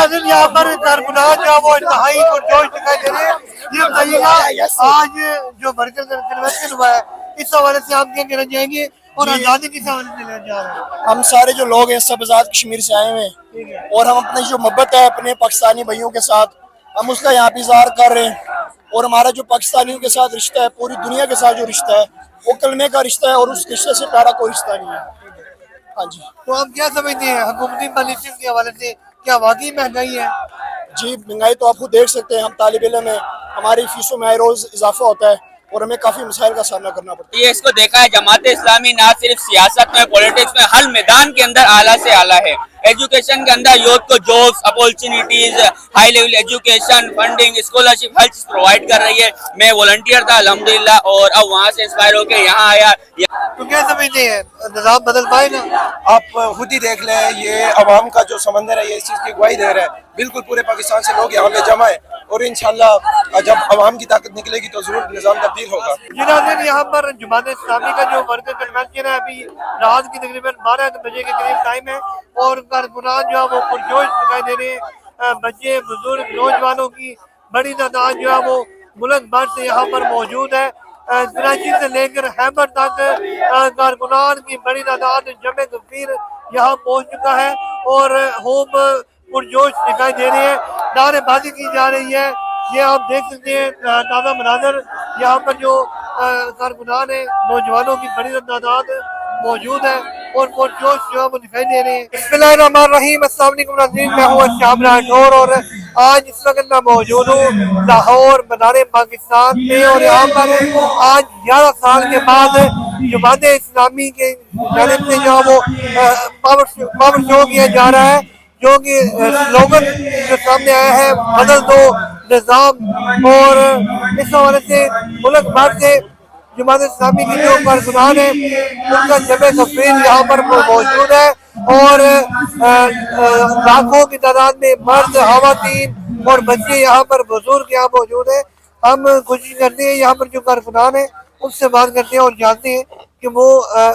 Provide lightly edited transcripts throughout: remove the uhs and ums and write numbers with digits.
नाज़रीन यहाँ पर कारकुनान जो वो इंतहाई पुरजोश दिखाई दे रहे हैं। ये बताइएगा आज जो मरकज़ कन्वेंशन हुआ है इस हवाले से आप क्या कहना चाहेंगे और आज़ादी किस हवाले से लेना चाह रहे हैं? हम सारे जो लोग हैं सब आज़ाद कश्मीर से आए हुए हैं और हम अपनी जो मोहब्बत है अपने पाकिस्तानी भाइयों के साथ हम उसका यहाँ पे इज़हार कर रहे हैं। और हमारा जो पाकिस्तानियों के साथ रिश्ता है, पूरी दुनिया के साथ जो रिश्ता है वो कलमे का रिश्ता है और उस रिश्ते से प्यारा कोई रिश्ता नहीं है। हाँ जी, तो आप क्या समझते हैं हुकूमती पॉलिसीज़ के हवाले से, क्या वाकई महंगाई है? जी महंगाई तो आप खुद देख सकते हैं, हम तालिब इल्म हैं, हमारी फीसों में हर रोज़ इजाफा होता है और हमें काफ़ी मसाइल का सामना करना पड़ता है। ये इसको देखा है जमात इस्लामी ना सिर्फ सियासत में, पॉलिटिक्स में, हर मैदान के अंदर आला से आला है। एजुकेशन के अंदर यूथ को jobs, opportunities, high level education, funding, scholarship हर चीज प्रोवाइड कर रही है। मैं वॉलंटियर था अल्हम्दुलिल्लाह और अब वहाँ से इंस्पायर होकर यहाँ आया। तो क्या समझते हैं निज़ाम बदल पाएगा? आप खुद ही देख लें, ये अवाम का जो समंदर है ये इस चीज़ की गवाही दे रहा है। बिल्कुल पूरे पाकिस्तान से लोग यहाँ पे जमा है और इंशाल्लाह जब अवाम की ताकत निकलेगी तो जरूर निज़ाम तब्दील होगा। जिन्होंने यहाँ पर जमात इस्लामी का जो मरकज़ कन्वेंशन है अभी रात की तकरीबन 12 बजे के करीब टाइम है और कारकुनान जो है वो पुरजोश दिखाई दे रहे हैं। बच्चे, बुजुर्ग, नौजवानों की बड़ी तादाद जो है वो मुल्क भर से यहाँ पर मौजूद है। कराची से लेकर हैबर तक कारकुनान की बड़ी तादाद जमे गफीर यहाँ पहुँच चुका है और खूब पुरजोश दिखाई दे रही है, नारेबाजी की जा रही है। ये आप देख सकते हैं ताज़ा मनाज़र, यहाँ पर जो कारकुनान है नौजवानों की बड़ी तादाद मौजूद है और पुरजोश जो है वो दिखाई दे रहे हैं। बिस्मिल्लाहिर्रहमानिर्रहीम, अस्सलाम वालेकुम नाज़रीन, मैं हूँ शाम राठौर और आज इस वक्त मैं मौजूद हूँ लाहौर बनारे पाकिस्तान में और यहाँ पर आज 11 साल के बाद जमात इस्लामी के जानिब से जो वो पावर शो किया जा रहा है, जो कि स्लोगन जो सामने आया है बदल दो निज़ाम। और इस हवाले से मुल्क भर से जमात इस्लामी की जो कारकुनान है उनका जमे तफरीर यहाँ पर मौजूद है और लाखों की तादाद में मर्द, खवातीन और बच्चे यहाँ पर, बुजुर्ग यहाँ मौजूद है। हम कोशिश करते हैं यहाँ पर जो कारकुनान है उनसे बात करते हैं और जानते हैं कि वो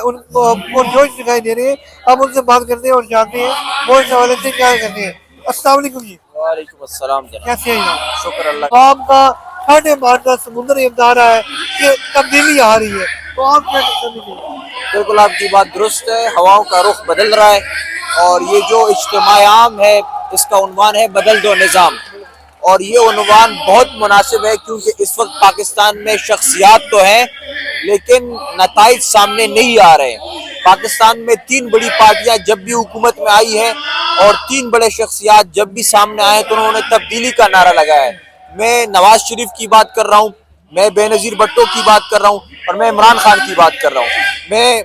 उनको पुरजोश दिखाई दे रहे हैं। हम उनसे बात करते हैं और जानते हैं वो इस हवाले से क्या करते हैं। अस्सलाम वालेकुम जी। वालेकुम अस्सलाम। कैसे हैं आप? शुक्र अल्लाह। आवाम का ठंडे मार का समुद्र ये बता रहा है कि तब्दीली आ रही है, तो आप क्या समझेंगे? बिल्कुल आपकी बात दुरुस्त है, हवाओं का रुख बदल रहा है और ये जो इज्तिमा आम है इसका उन्वान है बदल दो निज़ाम। और ये उन्वान बहुत मुनासिब है क्योंकि इस वक्त पाकिस्तान में शख्सियात तो हैं लेकिन नताइज सामने नहीं आ रहे हैं। पाकिस्तान में 3 बड़ी पार्टियां जब भी हुकूमत में आई हैं और 3 बड़े शख्सियात जब भी सामने आए तो उन्होंने तब्दीली का नारा लगाया है। मैं नवाज शरीफ की बात कर रहा हूँ, मैं बेनज़ीर भुट्टो की बात कर रहा हूँ और मैं इमरान खान की बात कर रहा हूँ। मैं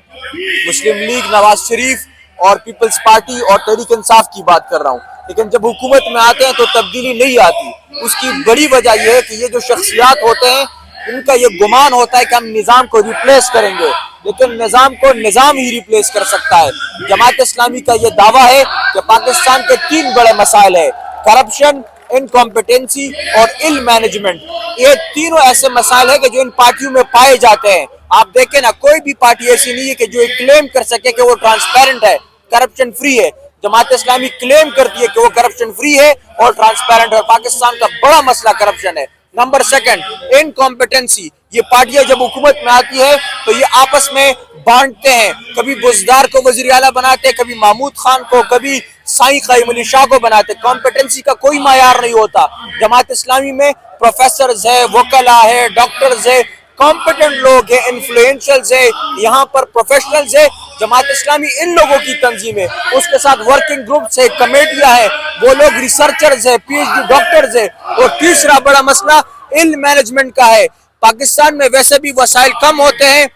मुस्लिम लीग, नवाज शरीफ और पीपल्स पार्टी और तहरीक इंसाफ की बात कर रहा हूँ। लेकिन जब हुकूमत में आते हैं तो तब्दीली नहीं आती। उसकी बड़ी वजह यह है कि ये जो शख्सियात होते हैं इनका ये गुमान होता है कि हम निज़ाम को रिप्लेस करेंगे, लेकिन निज़ाम को निज़ाम ही रिप्लेस कर सकता है। जमात इस्लामी का ये दावा है कि पाकिस्तान के 3 बड़े मसाइल है, करप्शन, इनकॉम्पिटेंसी और इल मैनेजमेंट। ये तीनों ऐसे मसाइल है कि जो इन पार्टियों में पाए जाते हैं। आप देखें ना, कोई भी पार्टी ऐसी नहीं है कि जो क्लेम कर सके कि वो ट्रांसपेरेंट है, करप्शन फ्री है। जमात इस्लामी क्लेम करती है कि वो करप्शन फ्री है और ट्रांसपेरेंट है। पाकिस्तान का बड़ा मसला करप्शन है। Number 2 incompetency. ये पार्टियां जब हुकूमत में आती है तो ये आपस में बांटते हैं, कभी बुज़दार को वज़ीर आला बनाते हैं, कभी महमूद खान को, कभी साईं क़ाइम अली शाह को बनाते। कॉम्पिटेंसी का कोई मायार नहीं होता। जमात इस्लामी में प्रोफेसर्स है, वकला है, डॉक्टर्स है, कॉम्पिटेंट लोग हैं, इन्फ्लुएंशियल्स है, यहाँ पर प्रोफेशनल्स है। जमात इस्लामी इन लोगों की तंजीम है, उसके साथ वर्किंग ग्रुप्स है, कमेटियां है, वो लोग रिसर्चर्स है, PhD डॉक्टर्स है। और तीसरा बड़ा मसला इल मैनेजमेंट का है। पाकिस्तान में वैसे भी वसाइल कम होते हैं,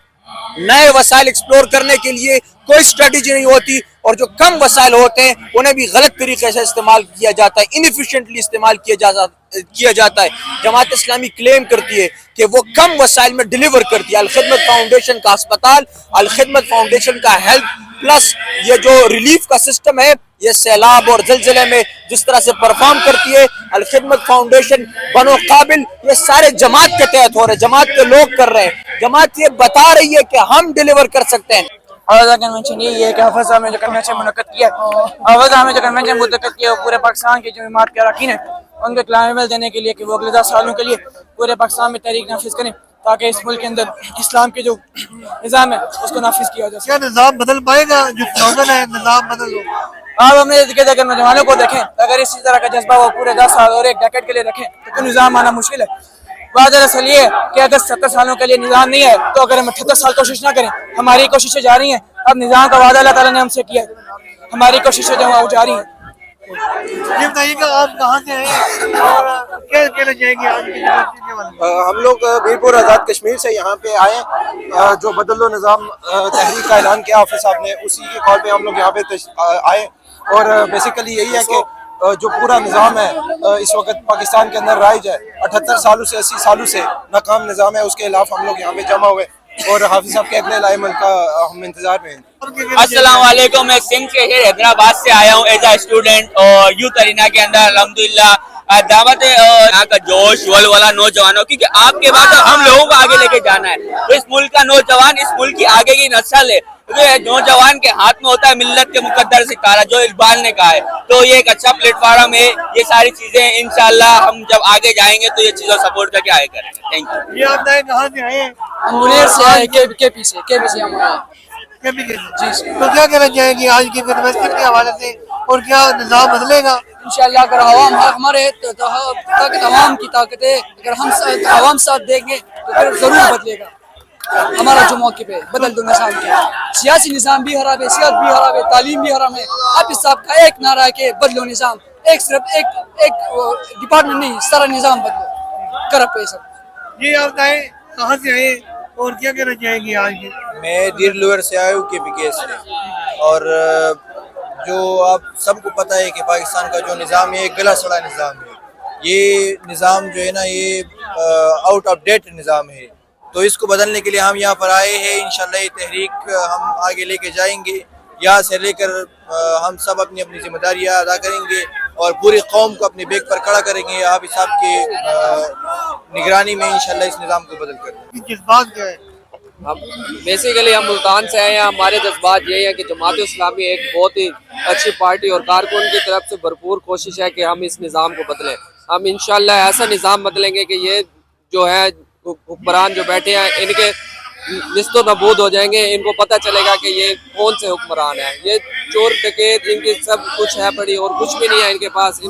नए वसाइल एक्सप्लोर करने के लिए कोई स्ट्रेटेजी नहीं होती और जो कम वसाइल होते हैं उन्हें भी गलत तरीके से इस्तेमाल किया जाता है, इनएफिशिएंटली इस्तेमाल किया जाता है। जमात इस्लामी क्लेम करती है कि वो कम वसाइल में डिलीवर करती है। अल-खिदमत फाउंडेशन का अस्पताल, अल-खिदमत फाउंडेशन का हेल्थ प्लस ये जो रिलीफ का सिस्टम है, ये सैलाब और ज़लज़ले में जिस तरह से परफॉर्म करती है अल-खिदमत फाउंडेशन, बनो काबिल, ये सारे जमात के तहत हो रहे हैं, जमात के लोग कर रहे हैं। जमात ये बता रही है कि हम डिलीवर कर सकते हैं। हवाजा कन्वेंशन यही है कि हाफिज साहब ने जो कन्वेंशन मुनक्कद किया है, हाफिज साहब ने जो कन्वेंशन मुनक्कद किया है वो पूरे पाकिस्तान की जो जमात के अरकान है उनको क्लाइमेट देने के लिए कि वो अगले 10 सालों के लिए पूरे पाकिस्तान में तहरीक नाफिज करें ताकि इस मुल्क के अंदर इस्लाम के जो निज़ाम है उसको नाफिज किया जा सके। क्या निज़ाम बदल पाएगा? जो स्लोगन है निज़ाम बदल हो, आप हमने अगर नौजवानों को देखें अगर इसी तरह का जज्बा वो पूरे 10 साल और एक डेकेड के लिए रखें तो निज़ाम आना मुश्किल है। बात दरअसल ये है कि अगर 70 सालों के लिए निज़ाम नहीं है तो अगर हम 78 साल कोशिश ना करें, हमारी कोशिशें जारी हैं। अब निज़ाम का वादा अल्लाह ताला ने हमसे किया है, हमारी कोशिशें जो है वो जारी हैं। ये बताइएगा आप कहाँ से आए और क्या कहना चाहेंगे आज की यूनिवर्सिटी के बारे में? हम लोग मीरपुर आज़ाद कश्मीर से यहाँ पे आए, जो बदलो निज़ाम तहरीक का ऐलान किया हाफिज साहब ने, उसी के कॉल पे हम लोग यहाँ पे आए। और बेसिकली यही है कि जो पूरा निज़ाम है इस वक्त पाकिस्तान के अंदर राइज है, 78 सालों से 80 सालों से नाकाम निज़ाम है, उसके खिलाफ हम लोग यहाँ पे जमा हुए और हाफिज साहब के अगले लाइमल का हम इंतजार में हैं। अस्सलाम वालेकुम, मैं सिंध के हैदराबाद से आया हूँ एज अ स्टूडेंट और यूथ अरीना के अंदर अल्हम्दुलिल्लाह दावत है और यहाँ का जोश वलवला नौजवानों, क्योंकि आपके बाद हम लोगों को आगे लेके जाना है। इस मुल्क का नौजवान इस मुल्क की आगे की नस्ल है, नौजवान के हाथ में होता है मिल्लत के मुकद्दर से तारा, जो इकबाल ने कहा है। तो ये एक अच्छा प्लेटफॉर्म है, ये सारी चीजें इंशाल्लाह हम जब आगे जाएंगे तो ये चीजों सपोर्ट करके आगे करेंगे। Thank you. ये आप बताएं कहाँ से आए? हम मुनेर से आए, केपी से हम आए। जी, तो क्या कहना चाहेंगे आज की कन्वेंशन के हवाले से और क्या निज़ाम बदलेगा? इंशाअल्लाह अगर हमारे ताकत अवाम की ताकत है, अगर हम अवाम साथ देंगे तो फिर जरूर बदलेगा। हमारा जो मौके पे बदल दो निज़ाम के, सियासी निज़ाम भी खराब है, सियासत भी खराब है, तालीम भी हराम है। हाफिज साहब का एक नारा है कि बदलो निज़ाम, एक सिर्फ एक डिपार्टमेंट नहीं, सारा निज़ाम बदलो, करप्ट है सब। ये आप बताएं कहाँ से आए और क्या कहना चाहेंगे आज की? मैं डीर लोअर से आया हूँ KPK से, और जो आप सबको पता है कि पाकिस्तान का जो निज़ाम है एक गला सड़ा निज़ाम है। ये निज़ाम जो है ना ये आउट ऑफ डेट निज़ाम है, तो इसको बदलने के लिए हम यहाँ पर आए हैं। इंशाल्लाह ये तहरीक हम आगे लेके जाएंगे, यहाँ से लेकर हम सब अपनी अपनी जिम्मेदारियाँ अदा करेंगे और पूरी कौम को अपने बेग पर खड़ा करेंगे। हाफिज साहब के निगरानी में इंशाल्लाह इस निज़ाम को बदल कर। जज्बात क्या है? हम बेसिकली हम मुल्तान से आए हैं। हमारे जज्बात यही है कि जमात इस्लामी एक बहुत ही अच्छी पार्टी और कारकुन की तरफ से भरपूर कोशिश है कि हम इस निज़ाम को बदलें। हम इंशाल्लाह ऐसा निज़ाम बदलेंगे कि ये जो है हुक्मरान जो बैठे हैं इनके निस्तो नबूद हो जाएंगे। इनको पता चलेगा कि ये कौन से हुक्मरान है, ये चोर डकैत, इनकी सब कुछ है पड़ी और कुछ भी नहीं है इनके पास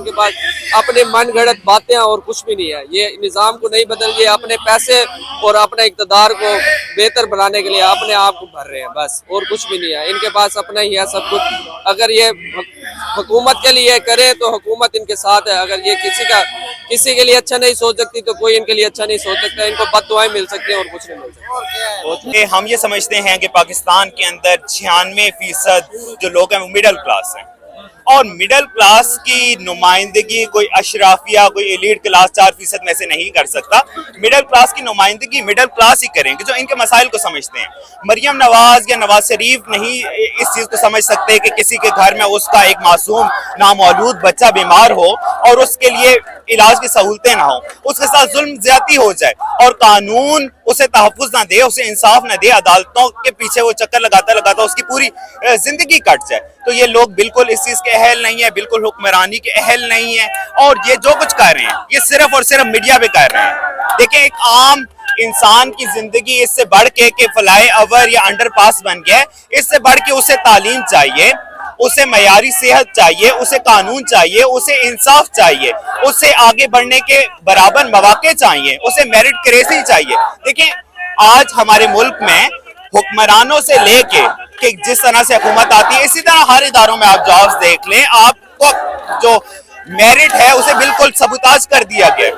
अपने मन गढ़ंत बातें और कुछ भी नहीं है। ये निज़ाम को नहीं बदल, ये अपने पैसे और अपने इक़्तिदार को बेहतर बनाने के लिए अपने आप को भर रहे हैं बस, और कुछ भी नहीं है इनके पास, अपना ही है सब कुछ। अगर ये हुकूमत के लिए करे तो हुकूमत इनके साथ है, अगर ये किसी के लिए अच्छा नहीं सोच सकती तो कोई इनके लिए अच्छा नहीं सोच सकता। इनको बद्दुआएं मिल सकती हैं और कुछ नहीं मिल सकता। हम ये समझते हैं कि पाकिस्तान के अंदर 96% जो लोग हैं वो मिडिल क्लास हैं, और मिडिल क्लास की नुमाइंदगी कोई अशराफिया कोई एलीट क्लास 4% में से नहीं कर सकता। मिडिल क्लास की नुमाइंदगी मिडिल क्लास ही करेंगे जो इनके मसाइल को समझते हैं। मरियम नवाज या नवाज शरीफ नहीं इस चीज़ को समझ सकते कि किसी के घर में उसका एक मासूम नामौलूद बच्चा बीमार हो और उसके लिए इलाज की सहूलतें ना हो, उसके साथ जुल्म ज्यादती हो जाए और कानून उसे तहफ़्फ़ुज़ ना दे, उसे इंसाफ ना दे, अदालतों के पीछे वो चक्कर लगाता उसकी पूरी जिंदगी कट जाए। तो ये लोग बिल्कुल इस चीज़ के अहल नहीं है, बिल्कुल हुक्मरानी के अहल नहीं है, और ये जो कुछ कर रहे हैं ये सिर्फ और सिर्फ मीडिया पे कर रहे हैं। देखिए, एक आम इंसान की जिंदगी इससे बढ़ के फ्लाई ओवर या अंडरपास बन गया है। इससे बढ़ के उसे तालीम चाहिए, उसे मयारी सेहत चाहिए, उसे कानून चाहिए, उसे इंसाफ चाहिए, उसे आगे बढ़ने के बराबर मौके चाहिए, उसे मेरिटक्रेसी चाहिए। देखिए, आज हमारे मुल्क में हुक्मरानों से लेके कि जिस तरह से हुकूमत आती है, इसी तरह हर इदारों में आप जॉब्स देख लें, आपको जो मेरिट है उसे बिल्कुल सबूताज कर दिया गया।